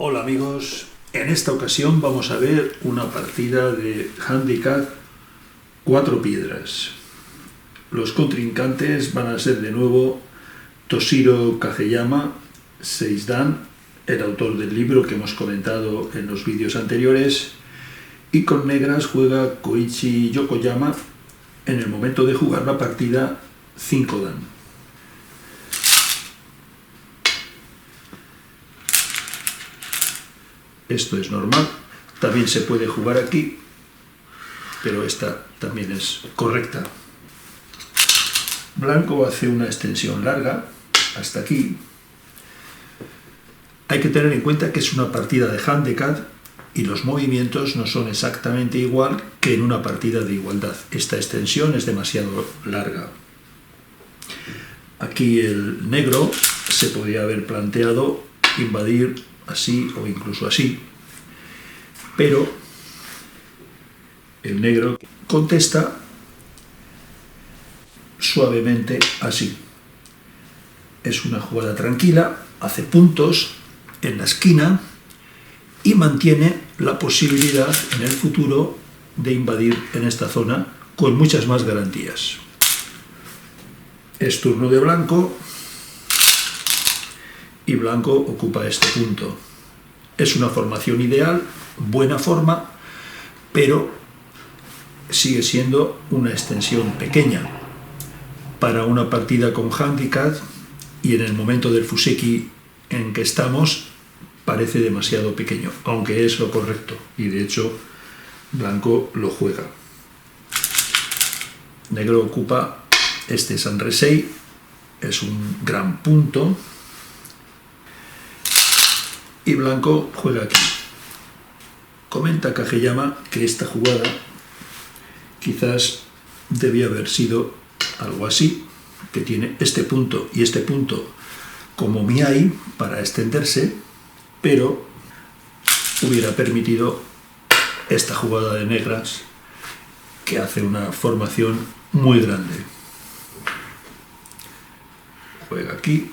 Hola amigos, en esta ocasión vamos a ver una partida de handicap 4 piedras. Los contrincantes van a ser de nuevo Toshiro Kageyama, 6 dan, el autor del libro que hemos comentado en los vídeos anteriores, y con negras juega Koichi Yokoyama, en el momento de jugar la partida 5 dan. Esto es normal, también se puede jugar aquí, pero esta también es correcta. Blanco hace una extensión larga, hasta aquí. Hay que tener en cuenta que es una partida de handicap y los movimientos no son exactamente igual que en una partida de igualdad. Esta extensión es demasiado larga. Aquí el negro se podría haber planteado invadir así o incluso así, pero el negro contesta suavemente así. Es una jugada tranquila, hace puntos en la esquina y mantiene la posibilidad en el futuro de invadir en esta zona con muchas más garantías. Es turno de blanco y blanco ocupa este punto. Es una formación ideal, buena forma, pero sigue siendo una extensión pequeña para una partida con handicap, y en el momento del fuseki en que estamos parece demasiado pequeño, aunque es lo correcto, y de hecho blanco lo juega. Negro ocupa este Sanresei, es un gran punto, y blanco juega aquí. Comenta Kageyama que esta jugada quizás debía haber sido algo así, que tiene este punto y este punto como miai para extenderse, pero hubiera permitido esta jugada de negras que hace una formación muy grande. Juega aquí,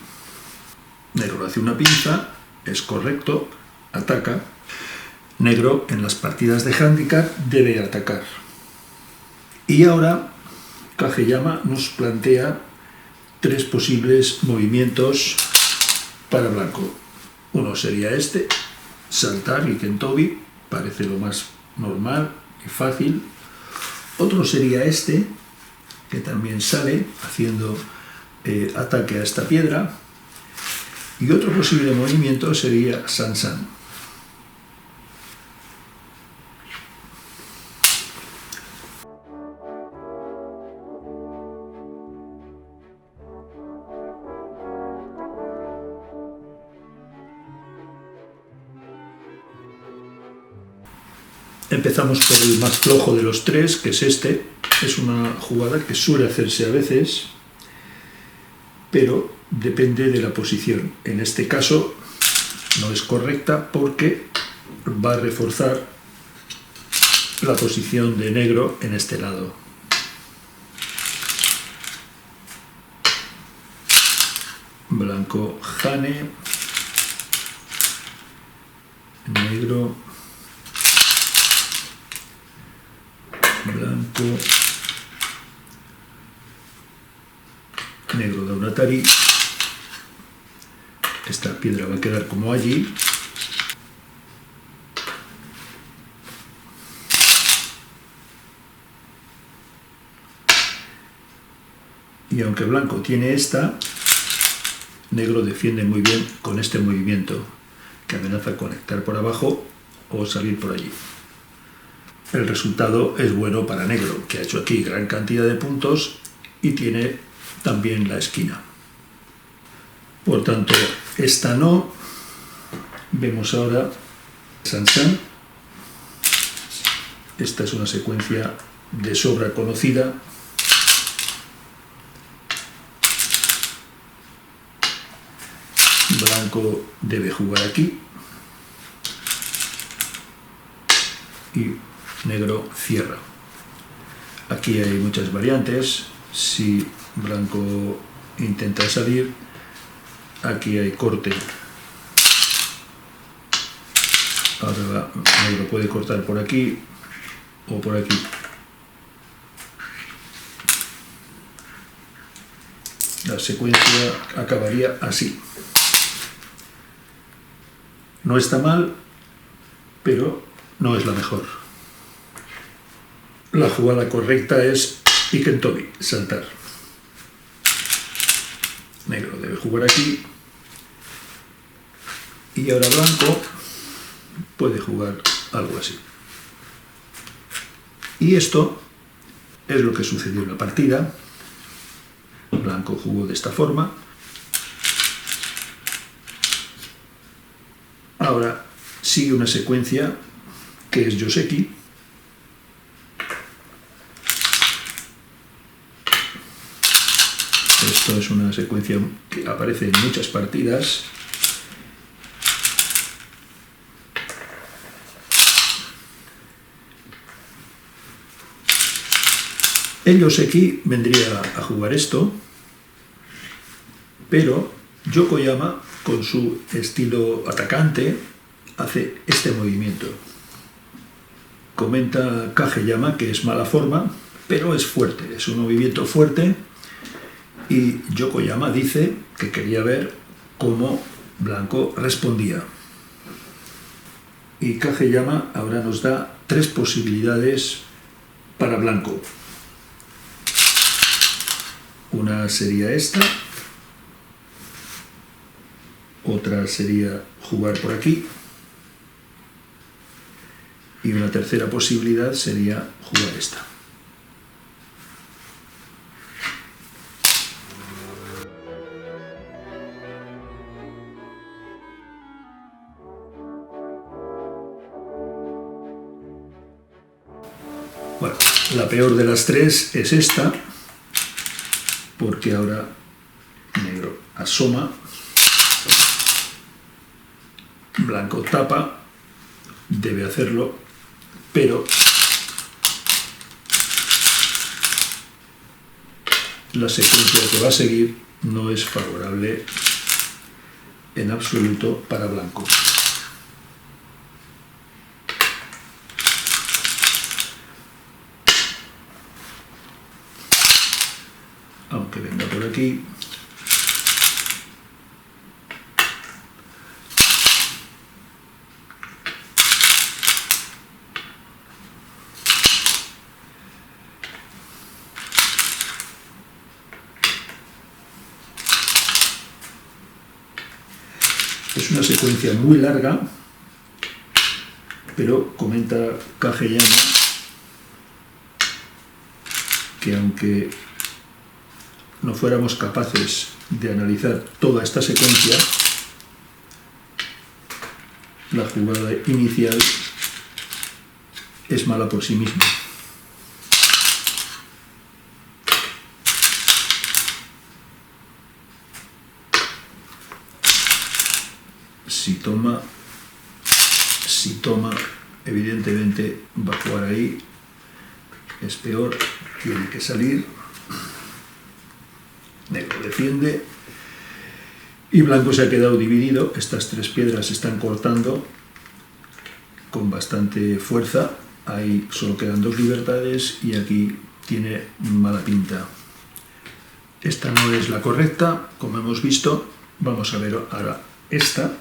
negro hace una pinza, es correcto, ataca. Negro en las partidas de handicap debe atacar. Y ahora Kageyama nos plantea 3 posibles movimientos para blanco. Uno sería este, saltar y kentobi, parece lo más normal y fácil. Otro sería este, que también sale haciendo ataque a esta piedra. Y otro posible movimiento sería Sansan. Empezamos por el más flojo de los 3, que es este. Es una jugada que suele hacerse a veces, pero depende de la posición. En este caso no es correcta porque va a reforzar la posición de negro en este lado. Blanco jane, negro, blanco, negro da un atari. Esta piedra va a quedar como allí. Y aunque blanco tiene esta, negro defiende muy bien con este movimiento, que amenaza conectar por abajo o salir por allí. El resultado es bueno para negro, que ha hecho aquí gran cantidad de puntos y tiene también la esquina. Por tanto, esta no. Vemos ahora Sansan. Esta es una secuencia de sobra conocida. Blanco debe jugar aquí y negro cierra. Aquí hay muchas variantes. Si blanco intenta salir, aquí hay corte Ahora negro puede cortar por aquí o por aquí. La secuencia acabaría así. No está mal, pero no es la mejor. La jugada correcta es Ikentobi, saltar. Negro debe jugar aquí. Y ahora blanco puede jugar algo así. Y esto es lo que sucedió en la partida. Blanco jugó de esta forma. Ahora sigue una secuencia que es Joseki. Esto es una secuencia que aparece en muchas partidas. El Joseki vendría a jugar esto, pero Yokoyama, con su estilo atacante, hace este movimiento. Comenta Kageyama que es mala forma, pero es fuerte, es un movimiento fuerte, y Yokoyama dice que quería ver cómo blanco respondía. Y Kageyama ahora nos da 3 posibilidades para blanco. Una sería esta, otra sería jugar por aquí, y una tercera posibilidad sería jugar esta. Bueno, la peor de las 3 es esta, porque ahora negro asoma, blanco tapa, debe hacerlo, pero la secuencia que va a seguir no es favorable en absoluto para blanco. Aunque venga por aquí. Es una secuencia muy larga, pero comenta Kageyama que aunque no fuéramos capaces de analizar toda esta secuencia, la jugada inicial es mala por sí misma. Si toma, evidentemente va a jugar ahí, es peor, tiene que salir. Negro defiende y blanco se ha quedado dividido. Estas 3 piedras se están cortando con bastante fuerza. Ahí solo quedan 2 libertades y aquí tiene mala pinta. Esta no es la correcta, como hemos visto. Vamos a ver ahora esta,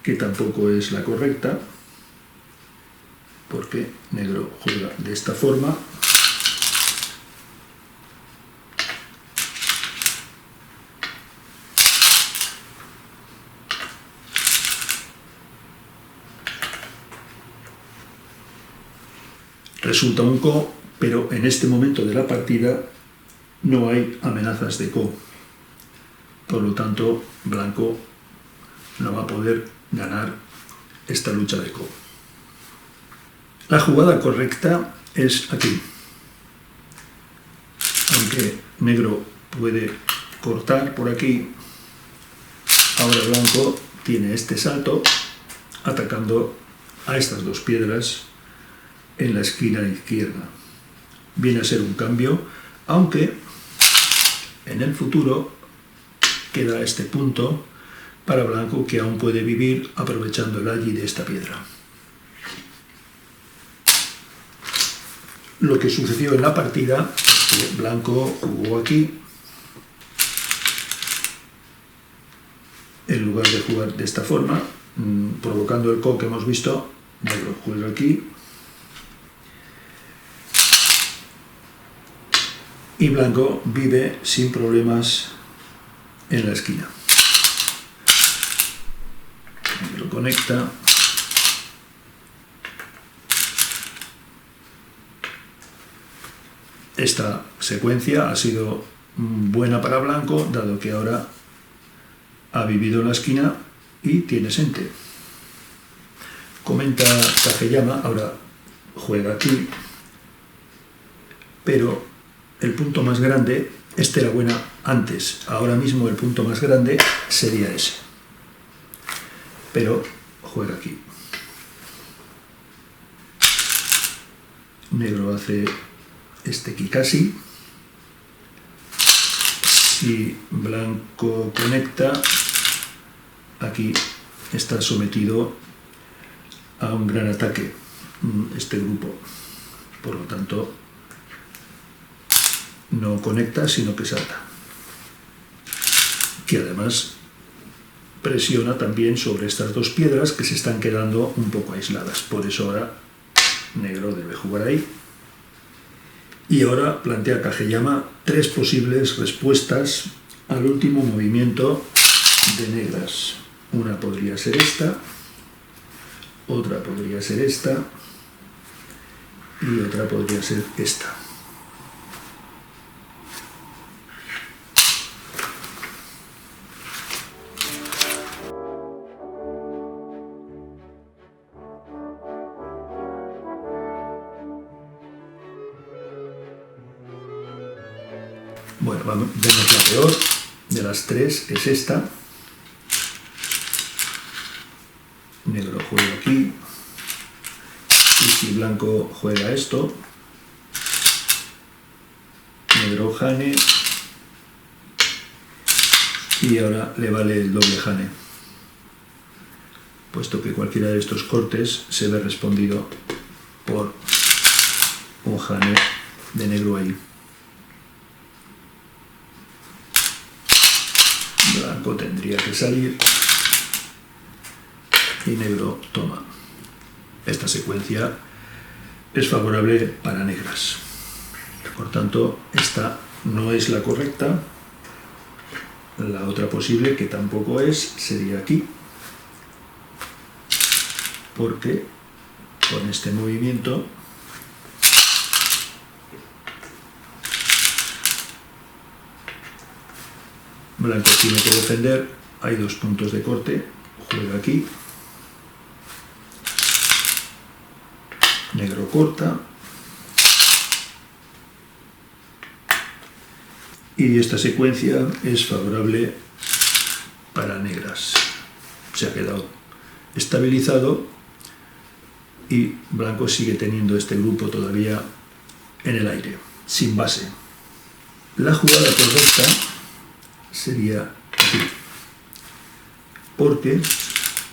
que tampoco es la correcta, porque negro juega de esta forma. Resulta un ko, pero en este momento de la partida no hay amenazas de ko. Por lo tanto, blanco no va a poder ganar esta lucha de ko. La jugada correcta es aquí. Aunque negro puede cortar por aquí, ahora blanco tiene este salto atacando a estas 2 piedras en la esquina izquierda. Viene a ser un cambio, aunque en el futuro queda este punto para blanco, que aún puede vivir aprovechando el allí de esta piedra. Lo que sucedió en la partida es que blanco jugó aquí. En lugar de jugar de esta forma, provocando el co que hemos visto, negro juega aquí. Y blanco vive sin problemas en la esquina. Negro conecta. Esta secuencia ha sido buena para blanco, dado que ahora ha vivido en la esquina y tiene sente. Comenta Kageyama, ahora juega aquí, pero el punto más grande, este era buena antes, ahora mismo el punto más grande sería ese, pero juega aquí. Negro hace este kikasi. Si blanco conecta, aquí está sometido a un gran ataque este grupo, por lo tanto no conecta sino que salta, que además presiona también sobre estas dos piedras que se están quedando un poco aisladas. Por eso ahora negro debe jugar ahí. Y ahora plantea Kageyama tres posibles respuestas al último movimiento de negras. Una podría ser esta, otra podría ser esta y otra podría ser esta. Bueno, vemos la peor de las tres, es esta. Negro juega aquí. Y si blanco juega esto, negro jane. Y ahora le vale el doble jane, puesto que cualquiera de estos cortes se ve respondido por un jane de negro ahí. Blanco tendría que salir y negro toma. Esta secuencia es favorable para negras. Por tanto, esta no es la correcta. La otra posible, que tampoco es, sería aquí, porque con este movimiento blanco tiene que defender. Hay dos puntos de corte, juega aquí, negro corta y esta secuencia es favorable para negras. Se ha quedado estabilizado y blanco sigue teniendo este grupo todavía en el aire, sin base. La jugada correcta sería aquí, porque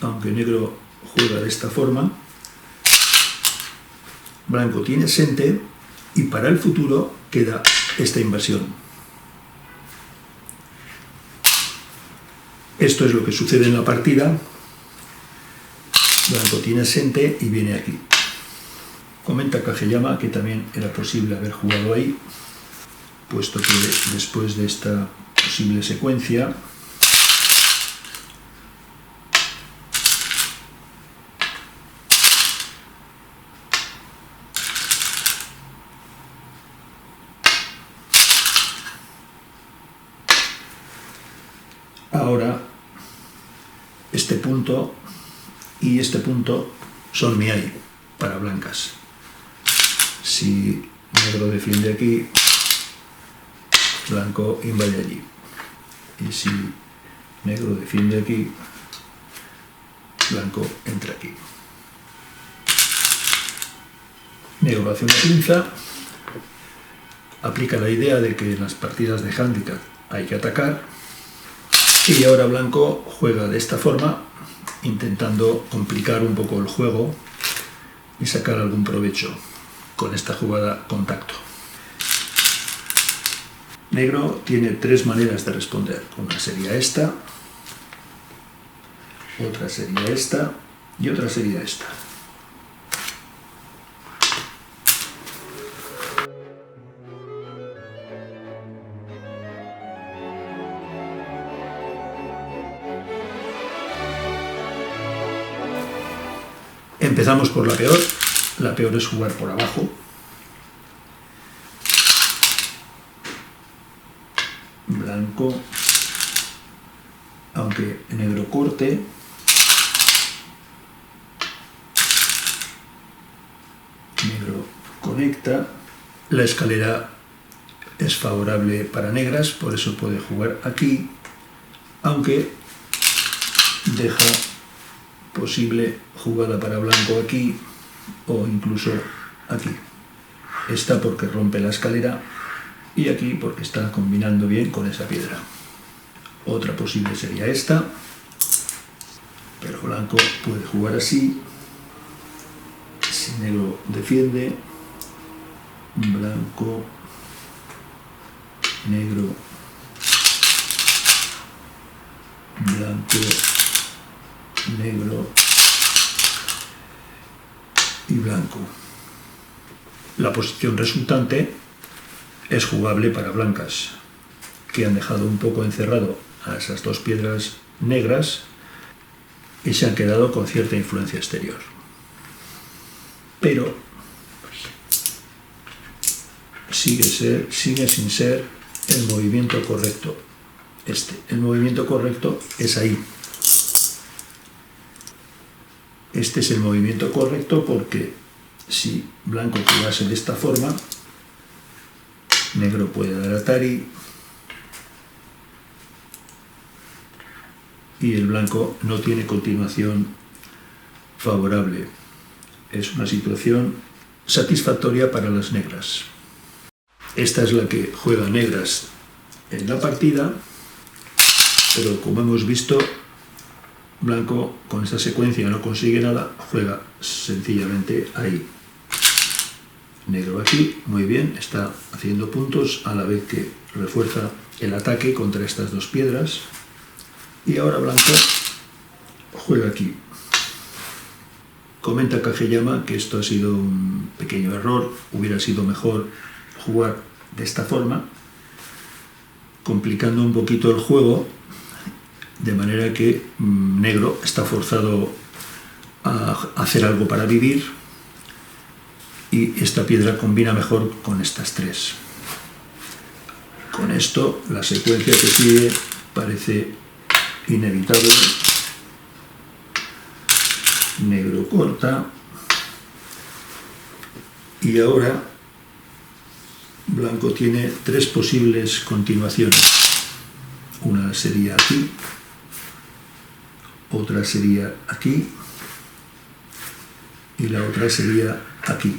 aunque negro juega de esta forma, blanco tiene sente y para el futuro queda esta invasión. Esto es lo que sucede en la partida. Blanco tiene sente y viene aquí. Comenta Kageyama que también era posible haber jugado ahí, puesto que después de esta posible secuencia ahora este punto y este punto son miai para blancas. Si negro defiende aquí, blanco invade allí. Y si negro defiende aquí, blanco entra aquí. Negro hace una pinza, aplica la idea de que en las partidas de handicap hay que atacar, Y ahora blanco juega de esta forma, intentando complicar un poco el juego y sacar algún provecho con esta jugada contacto. Negro tiene tres maneras de responder. Una sería esta, otra sería esta y otra sería esta. Empezamos por la peor. La peor es jugar por abajo. Blanco, aunque negro corte, negro conecta. La escalera es favorable para negras, por eso puede jugar aquí, aunque deja posible jugada para blanco aquí o incluso aquí. Esta porque rompe la escalera y aquí porque está combinando bien con esa piedra. Otra posible sería esta, pero blanco puede jugar así. Si negro defiende, blanco, negro, blanco, negro y blanco. La posición resultante es jugable para blancas, que han dejado un poco encerrado a esas dos piedras negras y se han quedado con cierta influencia exterior. Pero sigue sin ser el movimiento correcto. El movimiento correcto es ahí. Este es el movimiento correcto porque si blanco jugase de esta forma, negro puede dar atari y el blanco no tiene continuación favorable. Es una situación satisfactoria para las negras. Esta es la que juega negras en la partida, pero como hemos visto, blanco con esta secuencia no consigue nada, juega sencillamente ahí. Negro aquí, muy bien, está haciendo puntos a la vez que refuerza el ataque contra estas dos piedras. Y ahora blanco juega aquí. Comenta Kageyama que esto ha sido un pequeño error, hubiera sido mejor jugar de esta forma, complicando un poquito el juego, de manera que negro está forzado a hacer algo para vivir y esta piedra combina mejor con estas tres. Con esto la secuencia que sigue parece inevitable. Negro corta y ahora blanco tiene tres posibles continuaciones. Una sería aquí, otra sería aquí y la otra sería aquí.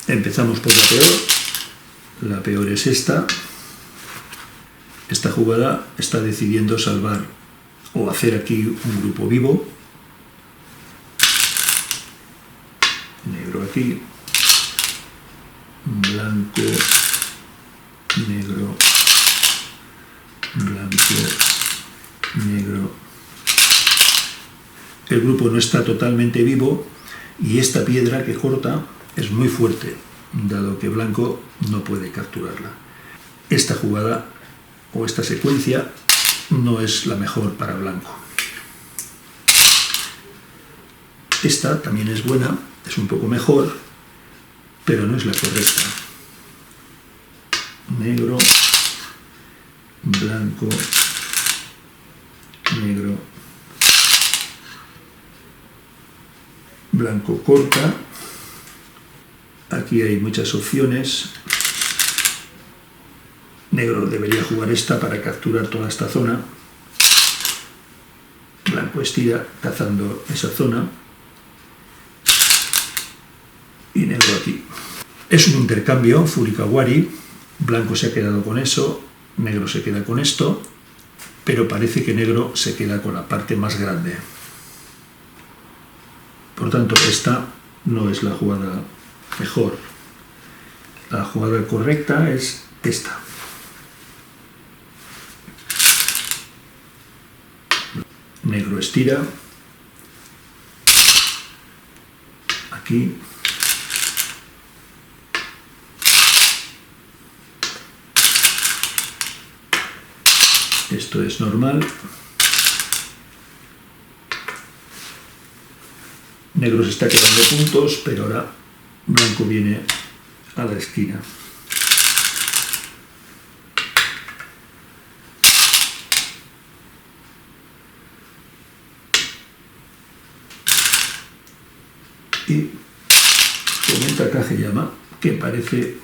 Empezamos por la peor. La peor es esta. Esta jugada está decidiendo salvar o hacer aquí un grupo vivo. Negro aquí. Blanco. Negro. Blanco. Negro. El grupo no está totalmente vivo y esta piedra que corta es muy fuerte, dado que blanco no puede capturarla. Esta jugada o esta secuencia no es la mejor para blanco. Esta también es buena, es un poco mejor, pero no es la correcta. Negro, blanco, negro, blanco corta. Aquí hay muchas opciones. Negro debería jugar esta para capturar toda esta zona. blanco estira cazando esa zona y negro aquí. Es un intercambio Furikawari, blanco se ha quedado con eso, negro se queda con esto, pero parece que negro se queda con la parte más grande. Por tanto, esta no es la jugada mejor. La jugada correcta es esta. Negro estira. Aquí. Esto es normal. Negro se está quedando puntos, pero ahora blanco viene a la esquina. Y comenta Kageyama que parece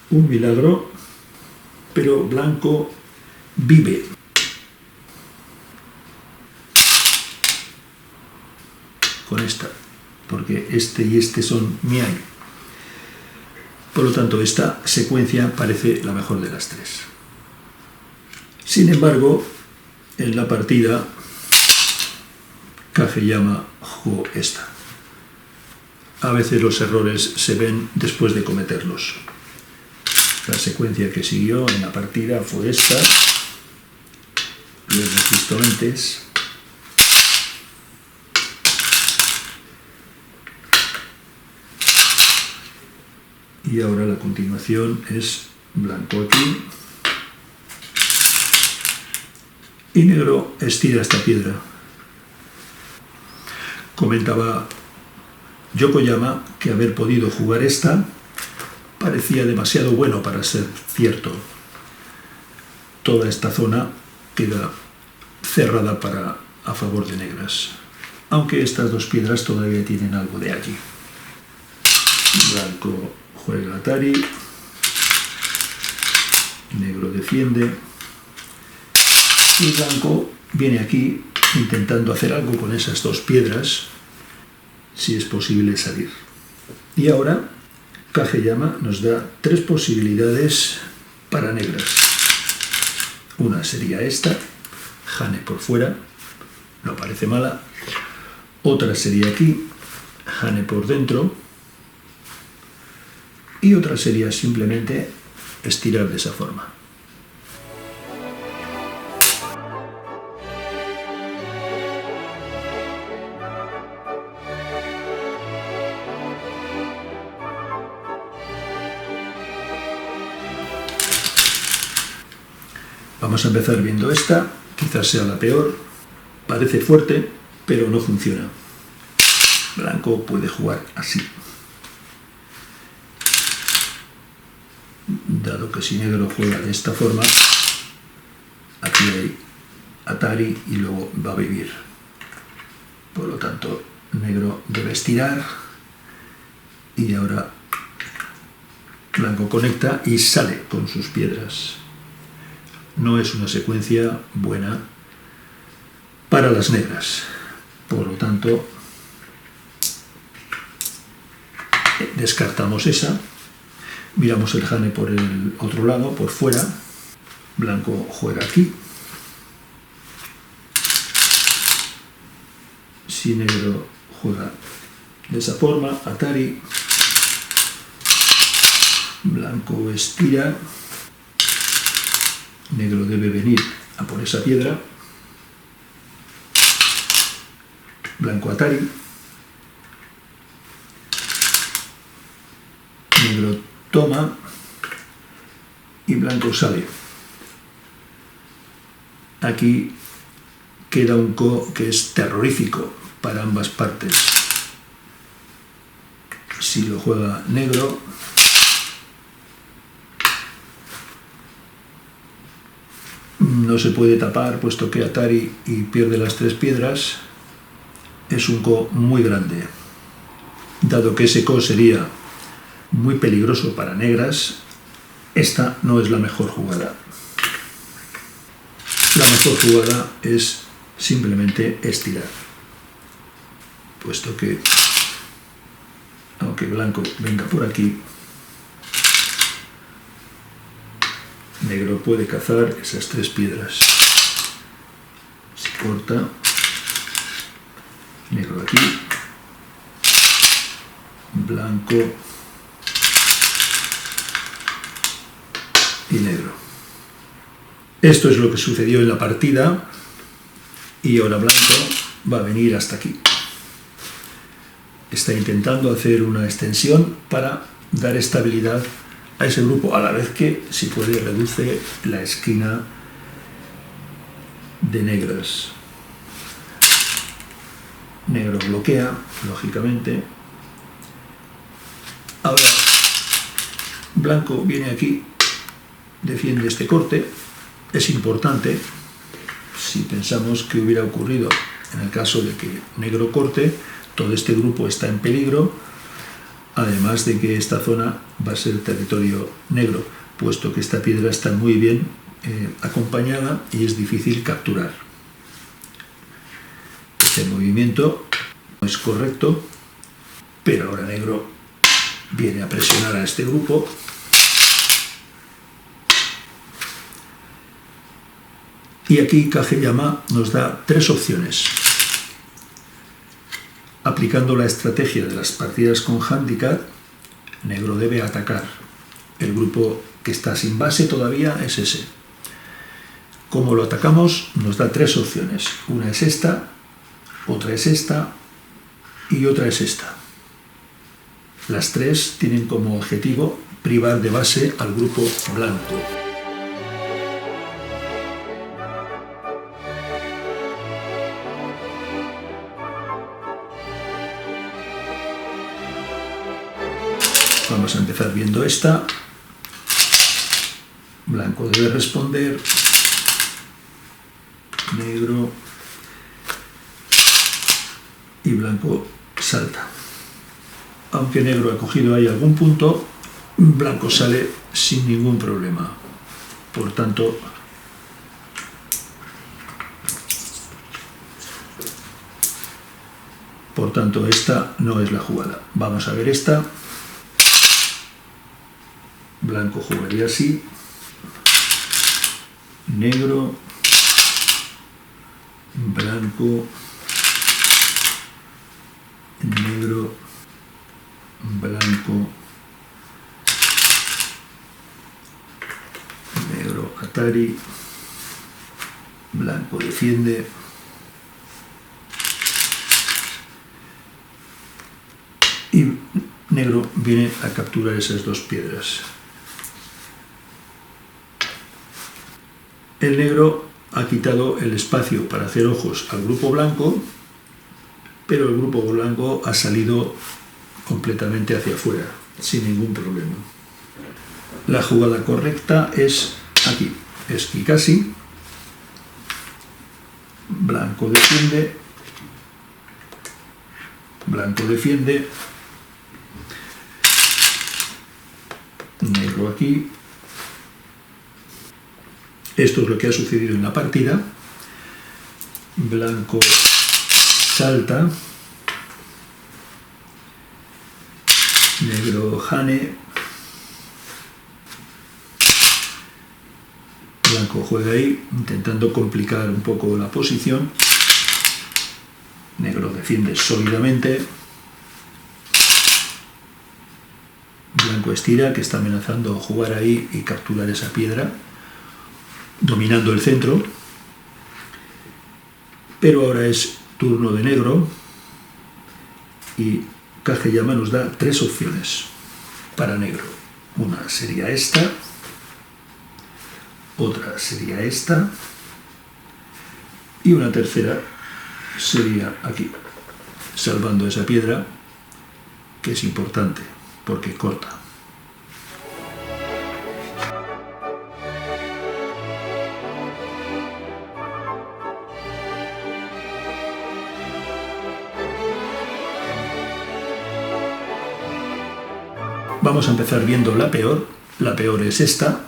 un milagro, pero blanco vive. Con esta, porque este y este son miai. Por lo tanto, esta secuencia parece la mejor de las tres. Sin embargo, en la partida, Kageyama jugó esta. A veces los errores se ven después de cometerlos. La secuencia que siguió en la partida fue esta. Lo hemos visto antes. Y ahora la continuación es blanco aquí. Y negro estira esta piedra. Comentaba Yokoyama que haber podido jugar esta parecía demasiado bueno para ser cierto. Toda esta zona queda cerrada a favor de negras, aunque estas dos piedras todavía tienen algo de allí. Blanco juega Atari, negro defiende y blanco viene aquí intentando hacer algo con esas dos piedras, si es posible salir. Y ahora Kageyama nos da tres posibilidades para negras. Una sería esta, Hane por fuera, no parece mala. Otra sería aquí, Hane por dentro. Y otra sería simplemente estirar de esa forma. Vamos a empezar viendo esta, quizás sea la peor. Parece fuerte, pero no funciona. Blanco puede jugar así. Dado que si negro juega de esta forma, aquí hay Atari y luego va a vivir. Por lo tanto, negro debe estirar y ahora blanco conecta y sale con sus piedras. No es una secuencia buena para las negras. Por lo tanto, descartamos esa. Miramos el Hane por el otro lado, por fuera. Blanco juega aquí. Si negro juega de esa forma, Atari. Blanco estira. Negro debe venir a por esa piedra. Blanco Atari. Negro toma y blanco sale. Aquí queda un ko que es terrorífico para ambas partes. Si lo juega negro, no se puede tapar, puesto que Atari y pierde las tres piedras. Es un ko muy grande. Dado que ese ko sería muy peligroso para negras, esta no es la mejor jugada. La mejor jugada es simplemente estirar, puesto que aunque blanco venga por aquí, negro puede cazar esas tres piedras. Se corta, negro aquí, blanco y negro. Esto es lo que sucedió en la partida y ahora blanco va a venir hasta aquí. Está intentando hacer una extensión para dar estabilidad a ese grupo, a la vez que, si puede, reduce la esquina de negras. Negro bloquea, lógicamente. Ahora blanco viene aquí, defiende este corte. Es importante, si pensamos que hubiera ocurrido en el caso de que negro corte, todo este grupo está en peligro, además de que esta zona va a ser territorio negro, puesto que esta piedra está muy bien acompañada y es difícil capturar. Este movimiento no es correcto, pero ahora negro viene a presionar a este grupo. Y aquí Kageyama nos da tres opciones. Aplicando la estrategia de las partidas con handicap, negro debe atacar. El grupo que está sin base todavía es ese. ¿Cómo lo atacamos? Nos da tres opciones. Una es esta, otra es esta y otra es esta. Las tres tienen como objetivo privar de base al grupo blanco. Vamos a empezar viendo esta. Blanco debe responder. Negro. Y blanco salta. Aunque negro ha cogido ahí algún punto, blanco sale sin ningún problema. Por tanto, esta no es la jugada. Vamos a ver esta. Blanco jugaría así, negro, blanco, negro, blanco, negro, atari, blanco defiende, y negro viene a capturar esas dos piedras. El negro ha quitado el espacio para hacer ojos al grupo blanco, pero el grupo blanco ha salido completamente hacia afuera, sin ningún problema. La jugada correcta es aquí, es Kikashi, blanco defiende, negro aquí. Esto es lo que ha sucedido en la partida. Blanco salta, negro hane, blanco juega ahí intentando complicar un poco la posición, negro defiende sólidamente, blanco estira, que está amenazando jugar ahí y capturar esa piedra, dominando el centro, pero ahora es turno de negro y Kageyama nos da tres opciones para negro. Una sería esta, otra sería esta y una tercera sería aquí, salvando esa piedra, que es importante porque corta. Vamos a empezar viendo la peor. La peor es esta,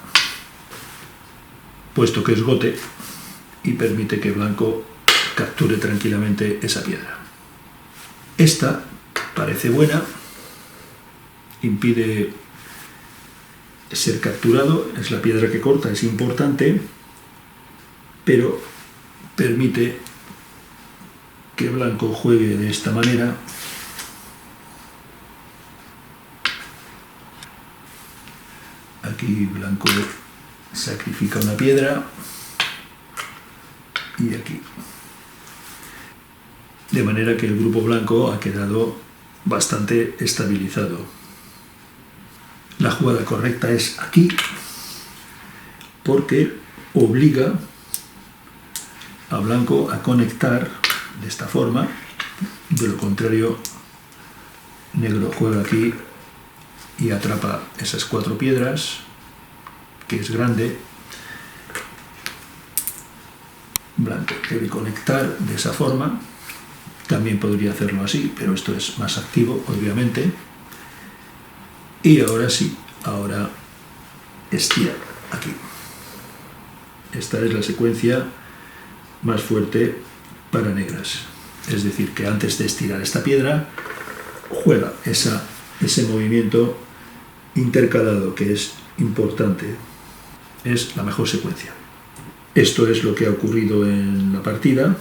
puesto que es gote y permite que blanco capture tranquilamente esa piedra. Esta parece buena, impide ser capturado, es la piedra que corta, es importante, pero permite que blanco juegue de esta manera. Aquí blanco sacrifica una piedra y aquí. De manera que el grupo blanco ha quedado bastante estabilizado. La jugada correcta es aquí, porque obliga a blanco a conectar de esta forma. De lo contrario, negro juega aquí y atrapa esas 4 piedras, que es grande. Blanco debe conectar de esa forma. También podría hacerlo así, pero esto es más activo, obviamente. Y ahora sí, ahora estira aquí. Esta es la secuencia más fuerte para negras. Es decir, que antes de estirar esta piedra, juega ese movimiento intercalado, que es importante. Es la mejor secuencia. Esto es lo que ha ocurrido en la partida.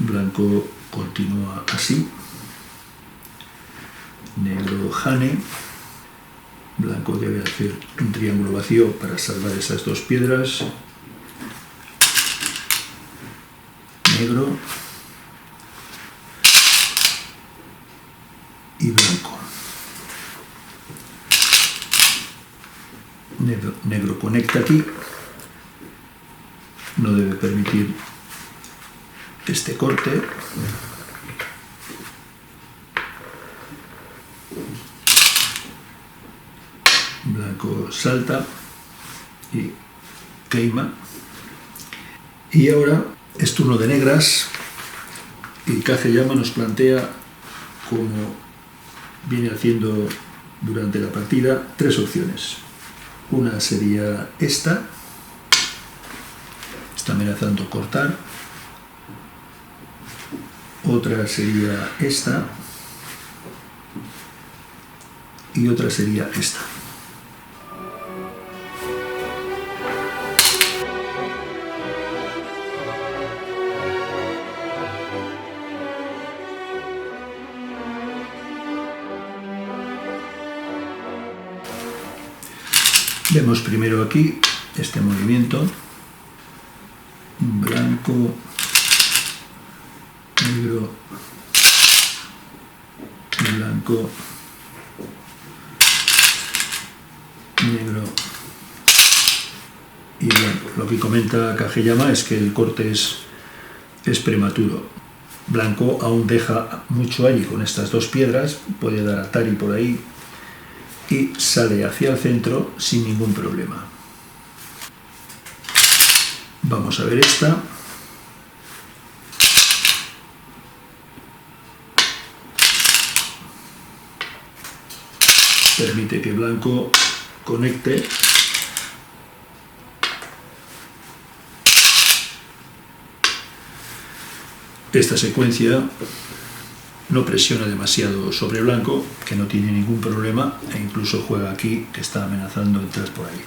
Blanco continúa así. Negro jane. Blanco debe hacer un triángulo vacío para salvar esas 2 piedras. Negro y blanco. Negro conecta aquí. No debe permitir este corte. Blanco salta y queima. Y ahora es turno de negras y Kageyama nos plantea, como viene haciendo durante la partida, 3 opciones. Una sería esta. Está amenazando cortar. Otra sería esta. Y otra sería esta. Vemos primero aquí este movimiento. Blanco, negro, blanco, negro y blanco. Lo que comenta Kageyama es que el corte es prematuro. Blanco aún deja mucho allí con estas 2 piedras, puede dar atari por ahí y sale hacia el centro sin ningún problema. Vamos a ver esta. Permite que blanco conecte. Esta secuencia no presiona demasiado sobre blanco, que no tiene ningún problema, e incluso juega aquí, que está amenazando entrar por ahí.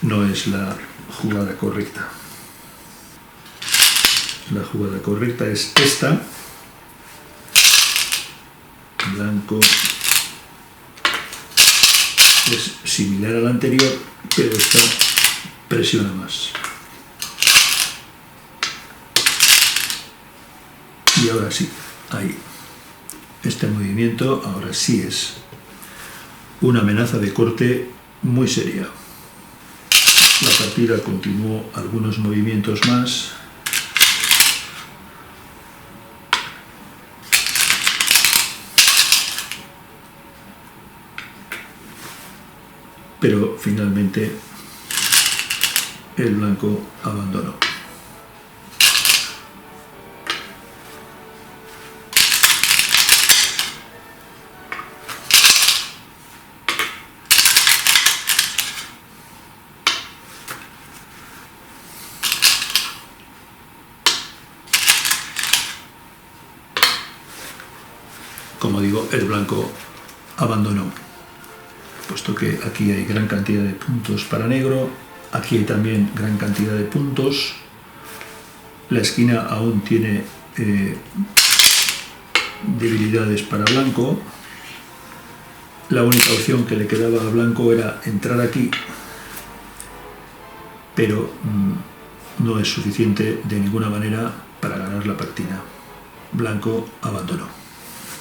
No es la jugada correcta. La jugada correcta es esta. Blanco es similar a la anterior, pero esta presiona más. Y ahora sí, ahí. Este movimiento ahora sí es una amenaza de corte muy seria. La partida continuó algunos movimientos más. Pero finalmente el blanco abandonó. como digo, el blanco abandonó, puesto que aquí hay gran cantidad de puntos para negro, aquí hay también gran cantidad de puntos, la esquina aún tiene debilidades para blanco. La única opción que le quedaba a blanco era entrar aquí, pero no es suficiente de ninguna manera para ganar la partida. Blanco abandonó.